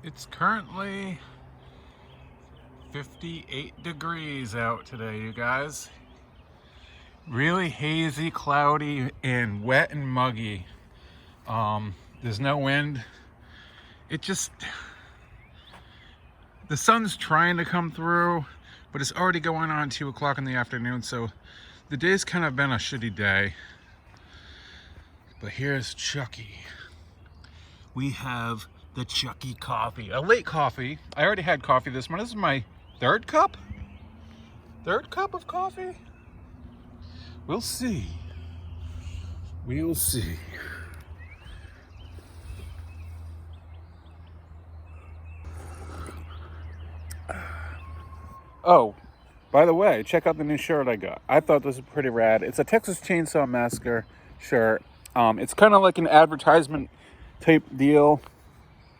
It's currently 58 degrees out today, you guys. Really hazy, cloudy, and wet and muggy. There's no wind. The sun's trying to come through, but it's already going on 2 o'clock in the afternoon, so the day's kind of been a shitty day. But here's Chucky. We have the Chucky coffee, a late coffee. I already had coffee this morning. This is my third cup of coffee. We'll see. We'll see. Oh, by the way, check out the new shirt I got. I thought this was pretty rad. It's a Texas Chainsaw Massacre shirt. It's kind of like an advertisement type deal.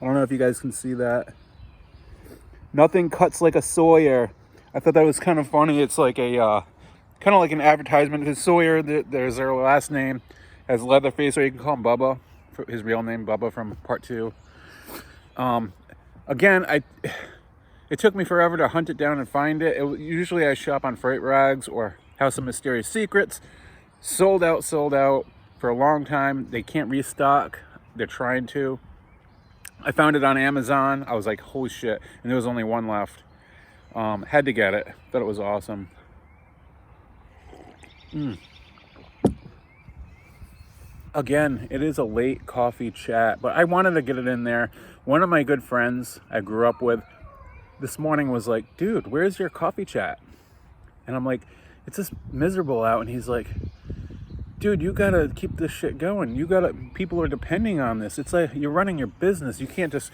I don't know if you guys can see that. Nothing cuts like a Sawyer. I thought that was kind of funny. It's like a kind of like an advertisement. His Sawyer, there's their last name, has Leatherface, or you can call him Bubba. His real name, Bubba, from part 2. Again, it took me forever to hunt it down and find it. Usually I shop on Freight Rags or House of Mysterious Secrets. Sold out for a long time. They can't restock. They're trying to. I found it on Amazon. I was like, holy shit. And there was only one left. Had to get it. Thought it was awesome. Again, it is a late coffee chat, but I wanted to get it in there. One of my good friends I grew up with this morning was like, dude, where's your coffee chat? And I'm like, it's just miserable out. And he's like, dude, you gotta keep this shit going. People are depending on this. It's like you're running your business. You can't just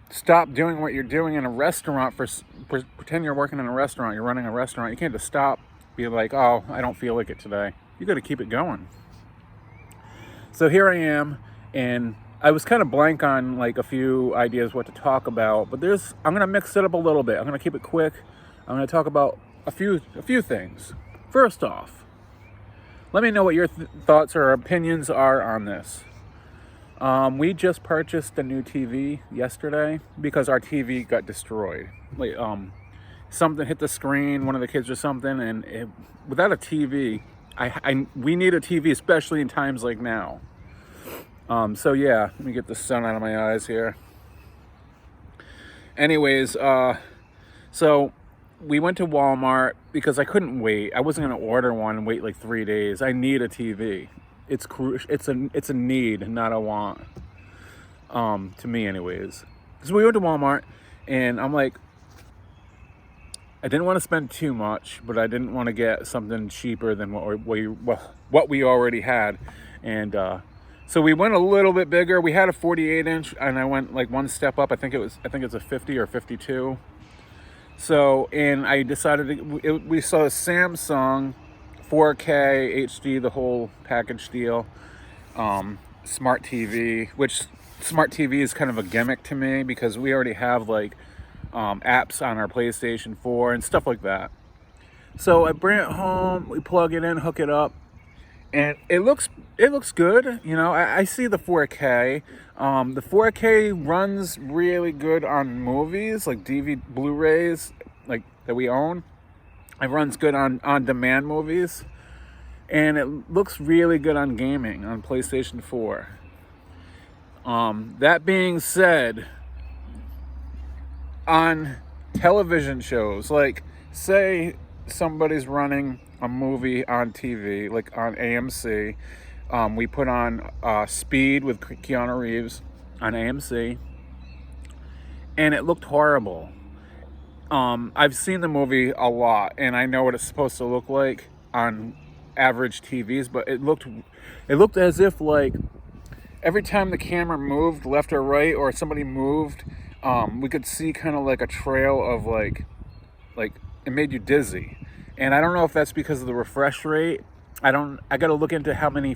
stop doing what you're doing in a restaurant pretend you're working in a restaurant. You're running a restaurant. You can't just stop, be like, oh, I don't feel like it today. You gotta keep it going. So here I am, and I was kind of blank on like a few ideas what to talk about, but I'm gonna mix it up a little bit. I'm gonna keep it quick. I'm gonna talk about a few things. First off, let me know what your thoughts or opinions are on this. We just purchased a new TV yesterday because our TV got destroyed. Like, something hit the screen, one of the kids or something, and without a TV, we need a TV, especially in times like now. So yeah, let me get the sun out of my eyes here. Anyways, so we went to Walmart because I couldn't wait. I wasn't gonna order one and wait like 3 days. I need a TV. It's a need, not a want. To me, anyways. So we went to Walmart, and I'm like, I didn't want to spend too much, but I didn't want to get something cheaper than what we already had, and so we went a little bit bigger. We had a 48-inch, and I went like one step up. I think it's a 50 or 52. So, and I decided we saw a Samsung 4K HD, the whole package deal, smart TV, which smart TV is kind of a gimmick to me because we already have like apps on our PlayStation 4 and stuff like that. So I bring it home, we plug it in, hook it up, and it looks good. You know, I see the 4K. The 4K runs really good on movies like DVD, Blu-rays, like that we own. It runs good on demand movies, and it looks really good on gaming on PlayStation 4. That being said, on television shows, like say somebody's running a movie on TV, like on AMC, we put on Speed with Keanu Reeves on AMC, and it looked horrible. I've seen the movie a lot, and I know what it's supposed to look like on average TVs, but it looked as if like every time the camera moved left or right, or somebody moved, we could see kind of like a trail of like it made you dizzy. And I don't know if that's because of the refresh rate. I got to look into how many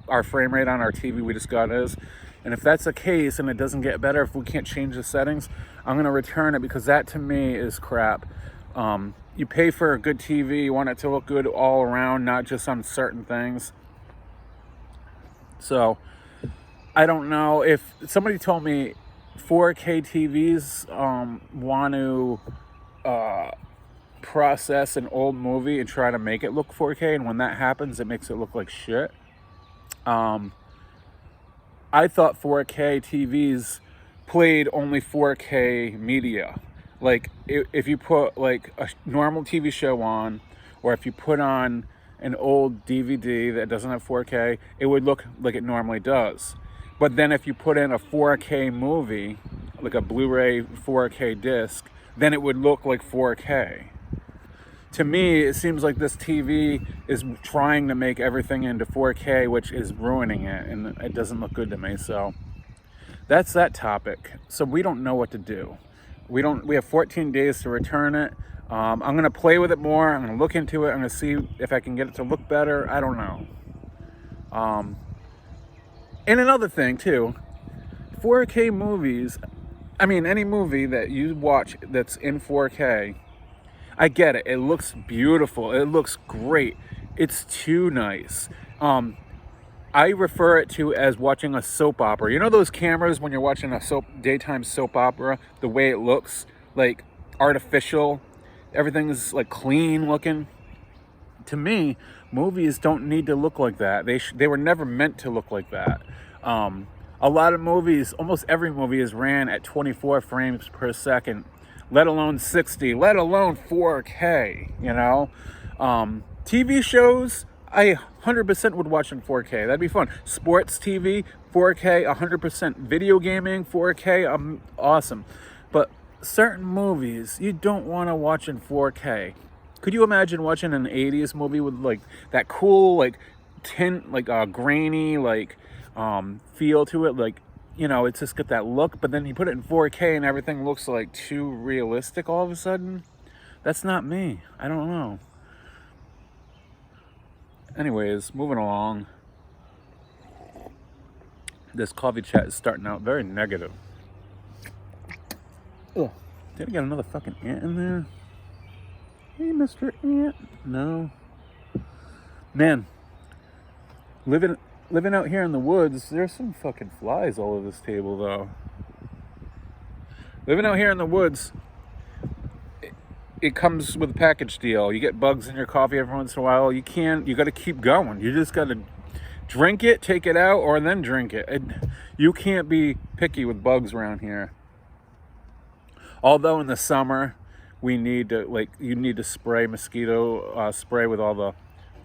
our frame rate on our TV we just got is. And if that's the case and it doesn't get better, if we can't change the settings, I'm going to return it, because that to me is crap. You pay for a good TV, you want it to look good all around, not just on certain things. So I don't know if somebody told me 4K TVs want to process an old movie and try to make it look 4K, and when that happens, it makes it look like shit. I thought 4K TVs played only 4K media. Like, if you put like a normal TV show on, or if you put on an old DVD that doesn't have 4K, it would look like it normally does. But then if you put in a 4K movie, like a Blu-ray 4K disc, then it would look like 4K. To me, it seems like this TV is trying to make everything into 4K, which is ruining it, and it doesn't look good to me. So that's that topic. So we don't know what to do. We have 14 days to return it. I'm going to play with it more. I'm going to look into it. I'm going to see if I can get it to look better. I don't know. And another thing, too, 4K movies, I mean, any movie that you watch that's in 4K, I get it. It looks beautiful. It looks great. It's too nice. I refer it to as watching a soap opera. You know those cameras when you're watching a daytime soap opera, the way it looks, like artificial, everything's like clean looking? To me, movies don't need to look like that. They were never meant to look like that. A lot of movies, almost every movie is ran at 24 frames per second, let alone 60, let alone 4K, you know? TV shows, I 100% would watch in 4K. That'd be fun. Sports TV, 4K, 100%. Video gaming, 4K, awesome. But certain movies, you don't want to watch in 4K. Could you imagine watching an 80s movie with like that cool, like tint, like grainy, like feel to it, like, you know, it's just got that look, but then you put it in 4K and everything looks like too realistic all of a sudden? That's not me. I don't know. Anyways, moving along. This coffee chat is starting out very negative. Ugh. Did I get another fucking ant in there? Hey, Mr. Ant. No. Man, living out here in the woods, there's some fucking flies all over this table, though. Living out here in the woods, it comes with a package deal. You get bugs in your coffee every once in a while. You got to keep going. You just got to drink it, take it out, or then drink it. You can't be picky with bugs around here. Although in the summer, you need to spray mosquito spray with all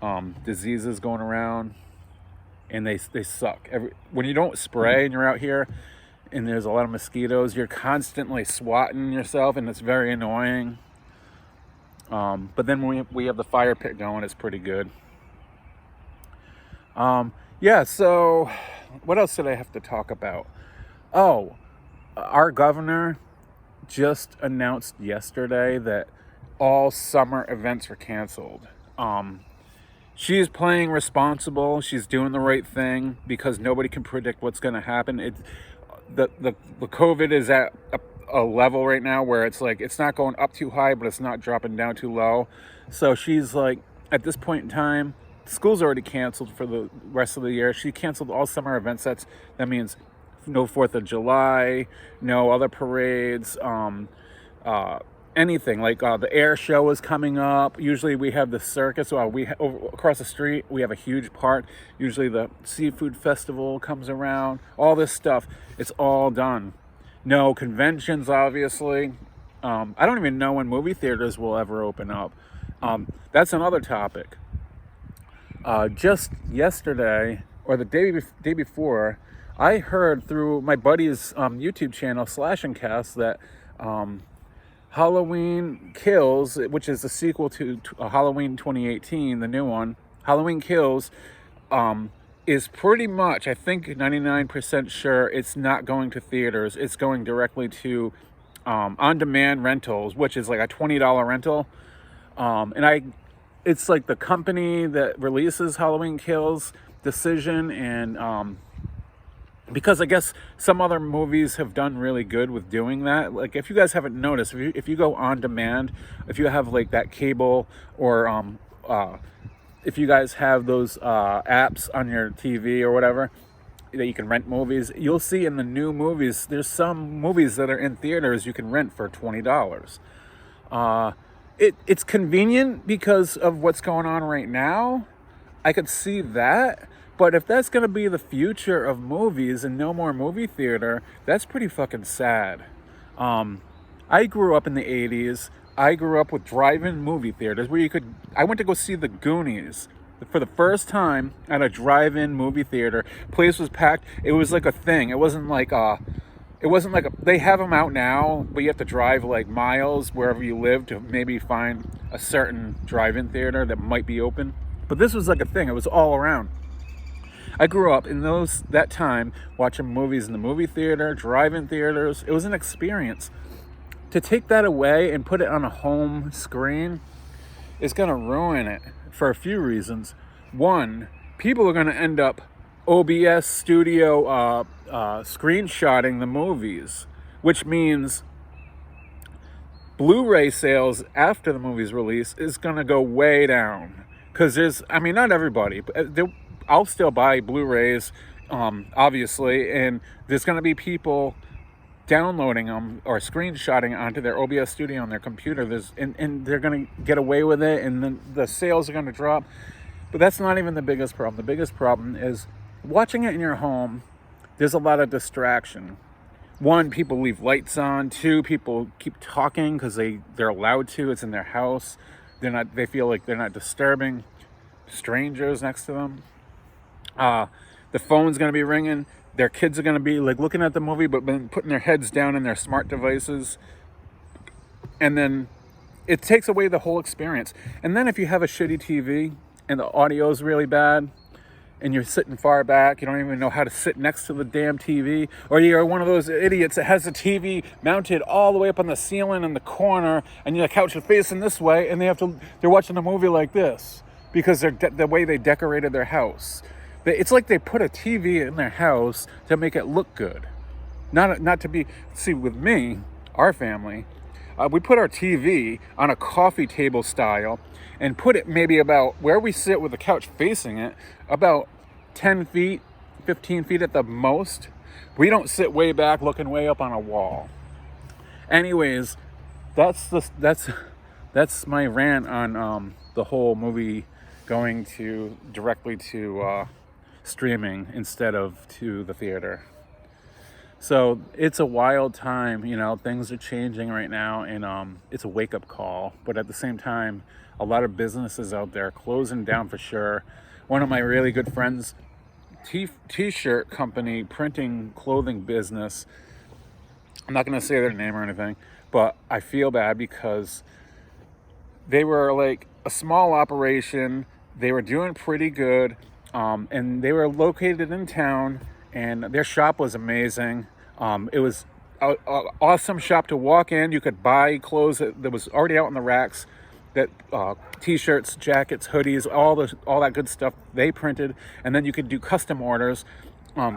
the diseases going around. And they suck. When you don't spray and you're out here and there's a lot of mosquitoes, you're constantly swatting yourself, and it's very annoying. But then when we have the fire pit going, it's pretty good. Yeah, so what else did I have to talk about? Oh, our governor just announced yesterday that all summer events are canceled. She's playing responsible. She's doing the right thing because nobody can predict what's going to happen. The COVID is at a level right now where it's like it's not going up too high, but it's not dropping down too low. So she's like, at this point in time, school's already canceled for the rest of the year. She canceled all summer events. That means no 4th of July, no other parades, anything. Like the air show is coming up. Usually we have the circus. Across the street we have a huge park. Usually the seafood festival comes around. All this stuff, it's all done. No conventions, obviously. I don't even know when movie theaters will ever open up. That's another topic. Just yesterday or the day before, I heard through my buddy's YouTube channel Slash and Cast that Halloween Kills, which is the sequel to Halloween 2018, the new one, Halloween Kills, is pretty much, I think 99% sure it's not going to theaters. It's going directly to on-demand rentals, which is like a $20 rental. It's like the company that releases Halloween Kills decision, and because I guess some other movies have done really good with doing that. Like, if you guys haven't noticed, if you go on demand, if you have like that cable, or if you guys have those apps on your TV or whatever, that you can rent movies. You'll see in the new movies, there's some movies that are in theaters you can rent for $20. It's convenient because of what's going on right now. I could see that. But if that's going to be the future of movies and no more movie theater, that's pretty fucking sad. I grew up in the 80s. I grew up with drive-in movie theaters where I went to go see The Goonies for the first time at a drive-in movie theater. Place was packed. It was like a thing. It wasn't like they have them out now, but you have to drive like miles wherever you live to maybe find a certain drive-in theater that might be open. But this was like a thing. It was all around. I grew up in that time watching movies in the movie theater, drive-in theaters. It was an experience. To take that away and put it on a home screen is going to ruin it for a few reasons. One, people are going to end up OBS studio screenshotting the movies, which means Blu-ray sales after the movie's release is going to go way down. Because not everybody, but I'll still buy Blu-rays, obviously, and there's going to be people downloading them or screenshotting onto their OBS studio on their computer. And they're going to get away with it, and then the sales are going to drop. But that's not even the biggest problem. The biggest problem is watching it in your home. There's a lot of distraction. One, people leave lights on. Two, people keep talking because they're allowed to. It's in their house. They feel like they're not disturbing strangers next to them. The phone's going to be ringing. Their kids are going to be like looking at the movie, but then putting their heads down in their smart devices. And then it takes away the whole experience. And then if you have a shitty TV and the audio is really bad and you're sitting far back, you don't even know how to sit next to the damn TV, or you're one of those idiots that has the TV mounted all the way up on the ceiling in the corner and your couch is facing this way, and they're watching a movie like this because the way they decorated their house. It's like they put a TV in their house to make it look good. Not to be... See, with me, our family, we put our TV on a coffee table style and put it maybe about where we sit with the couch facing it, about 10 feet, 15 feet at the most. We don't sit way back looking way up on a wall. Anyways, that's my rant on the whole movie going directly to streaming instead of to the theater. So it's a wild time, things are changing right now, and it's a wake-up call. But at the same time, a lot of businesses out there closing down for sure. One of my really good friends, t-shirt company, printing clothing business, I'm not going to say their name or anything, but I feel bad because they were like a small operation. They were doing pretty good, and they were located in town, and their shop was amazing. It was an awesome shop to walk in. You could buy clothes that was already out in the racks, that t-shirts, jackets, hoodies, all that good stuff they printed, and then you could do custom orders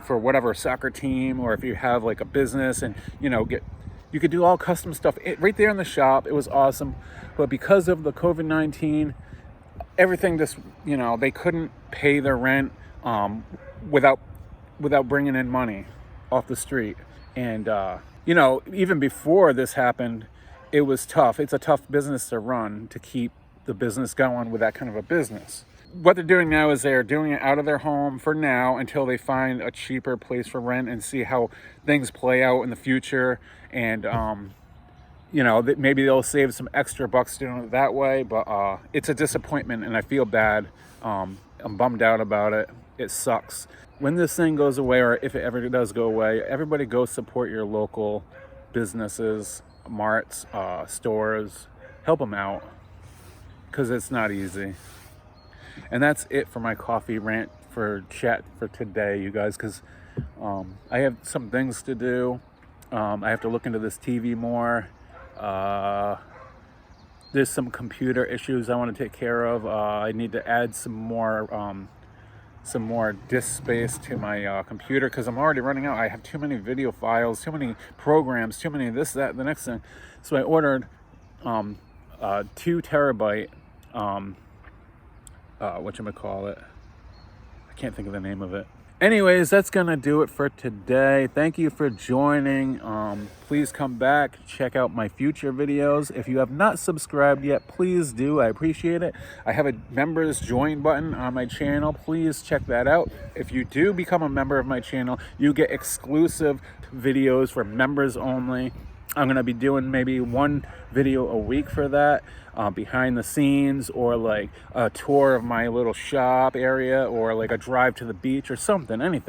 for whatever soccer team, or if you have like a business, and you could do all custom stuff right there in the shop. It was awesome. But because of the COVID-19, everything just, they couldn't pay their rent without bringing in money off the street. And, even before this happened, it was tough. It's a tough business to run, to keep the business going with that kind of a business. What they're doing now is they're doing it out of their home for now until they find a cheaper place for rent and see how things play out in the future. And, maybe they'll save some extra bucks doing it that way. But it's a disappointment, and I feel bad. I'm bummed out about it. It sucks. When this thing goes away, or if it ever does go away, everybody go support your local businesses, marts, stores. Help them out, because it's not easy. And that's it for my coffee rant for chat for today, you guys, because I have some things to do. I have to look into this TV more. There's some computer issues I want to take care of. I need to add some more disk space to my computer, because I'm already running out. I have too many video files, too many programs, too many this, that, the next thing. So I ordered 2 terabyte whatchamacallit, I can't think of the name of it, Anyways, that's gonna do it for today. Thank you for joining. Please come back, check out my future videos. If you have not subscribed yet, please do. I appreciate it. I have a members join button on my channel. Please check that out. If you do become a member of my channel, you get exclusive videos for members only. I'm going to be doing maybe one video a week for that, behind the scenes, or like a tour of my little shop area, or like a drive to the beach or something,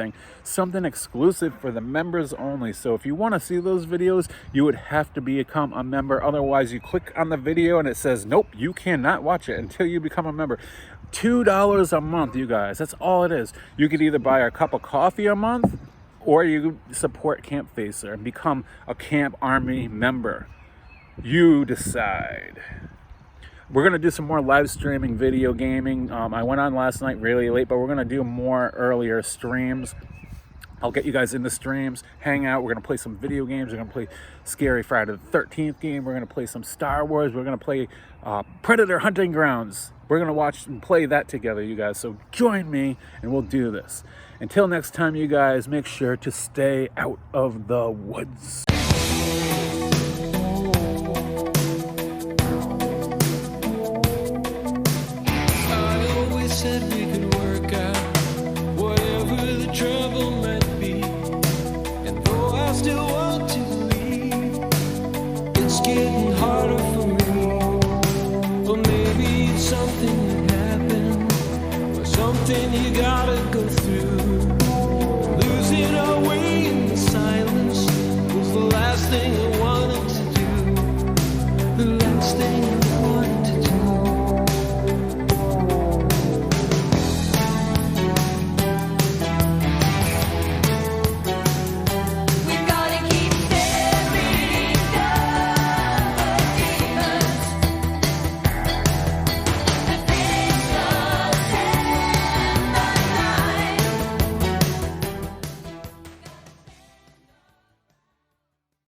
something exclusive for the members only. So if you want to see those videos, you would have to become a member. Otherwise, you click on the video and it says, nope, you cannot watch it until you become a member. $2 a month, you guys. That's all it is. You could either buy a cup of coffee a month, or you support Campfacer and become a Camp Army member. You decide. We're going to do some more live streaming video gaming. I went on last night really late, but we're going to do more earlier streams. I'll get you guys in the streams, hang out. We're going to play some video games. We're going to play Scary Friday the 13th game. We're going to play some Star Wars. We're going to play Predator Hunting Grounds. We're going to watch and play that together, you guys. So join me and we'll do this. Until next time, you guys, make sure to stay out of the woods. I always said we could work out whatever the trouble might be. And though I still want to leave, it's getting harder for me. Or maybe it's something that happened, or something you gotta go through. Losing our way in the silence was the last thing I wanted to do. The last thing I